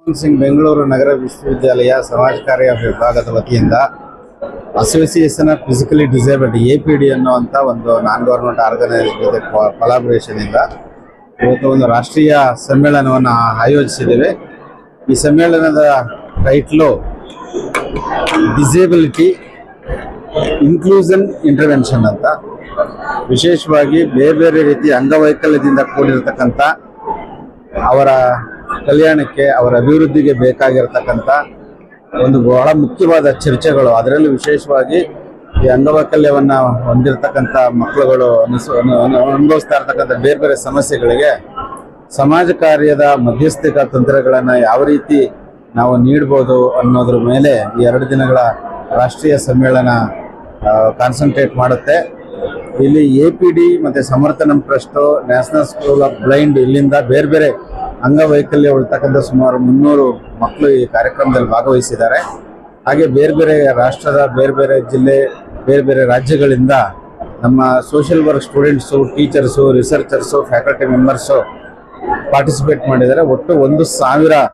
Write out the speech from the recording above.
ಸಿಂಗ್ ಬೆಂಗಳೂರು ನಗರ ವಿಶ್ವವಿದ್ಯಾಲಯ ಸಮಾಜ ಕಾರ್ಯ ವಿಭಾಗದ ವತಿಯಿಂದ association of physically disabled APD ಅನ್ನುವಂಥ ಒಂದು ನಾನ್ ಗವರ್ಮೆಂಟ್ ಆರ್ಗನೈಸೇಷನ್ ಜೊತೆ ಕೊಲಾಬರೇಷನ್ ಇಂದ ಇವತ್ತು ಒಂದು ರಾಷ್ಟ್ರೀಯ ಸಮ್ಮೇಳನವನ್ನು ಆಯೋಜಿಸಿದ್ದೇವೆ. ಈ ಸಮ್ಮೇಳನದ ಟೈಟ್ಲು ಡಿಸೇಬಿಲಿಟಿ ಇನ್ಕ್ಲೂಷನ್ ಇಂಟರ್ವೆನ್ಷನ್ ಅಂತ. ವಿಶೇಷವಾಗಿ ಬೇರೆ ಬೇರೆ ರೀತಿಯ ಅಂಗವೈಕಲ್ಯದಿಂದ ಕೂಡಿರತಕ್ಕಂಥ ಅವರ ಕಲ್ಯಾಣಕ್ಕೆ, ಅವರ ಅಭಿವೃದ್ಧಿಗೆ ಬೇಕಾಗಿರತಕ್ಕಂಥ ಒಂದು ಬಹಳ ಮುಖ್ಯವಾದ ಚರ್ಚೆಗಳು, ಅದರಲ್ಲೂ ವಿಶೇಷವಾಗಿ ಈ ಅಂಗವೈಕಲ್ಯವನ್ನು ಹೊಂದಿರತಕ್ಕಂಥ ಮಕ್ಕಳುಗಳು ಅನುಭವಿಸ್ತಾ ಇರತಕ್ಕಂಥ ಬೇರೆ ಬೇರೆ ಸಮಸ್ಯೆಗಳಿಗೆ ಸಮಾಜ ಕಾರ್ಯದ ಮಧ್ಯಸ್ಥಿಕಾ ತಂತ್ರಗಳನ್ನು ಯಾವ ರೀತಿ ನಾವು ನೀಡ್ಬೋದು ಅನ್ನೋದ್ರ ಮೇಲೆ ಈ 2 ದಿನಗಳ ರಾಷ್ಟ್ರೀಯ ಸಮ್ಮೇಳನ ಕಾನ್ಸಂಟ್ರೇಟ್ ಮಾಡುತ್ತೆ. ಇಲ್ಲಿ APD ಮತ್ತು Samarthanam trust, national school of blind, ಇಲ್ಲಿಂದ ಬೇರೆ ಬೇರೆ ಅಂಗವೈಕಲ್ಯ ಉಳ್ತಕ್ಕಂಥ ಸುಮಾರು 300 ಮಕ್ಕಳು ಈ ಕಾರ್ಯಕ್ರಮದಲ್ಲಿ ಭಾಗವಹಿಸಿದ್ದಾರೆ. ಹಾಗೆ ಬೇರೆ ಬೇರೆ ರಾಷ್ಟ್ರದ ಬೇರೆ ಬೇರೆ ಜಿಲ್ಲೆ, ಬೇರೆ ಬೇರೆ ರಾಜ್ಯಗಳಿಂದ ನಮ್ಮ social work students, teachers, researchers, faculty members participate ಮಾಡಿದ್ದಾರೆ. ಒಟ್ಟು 1,000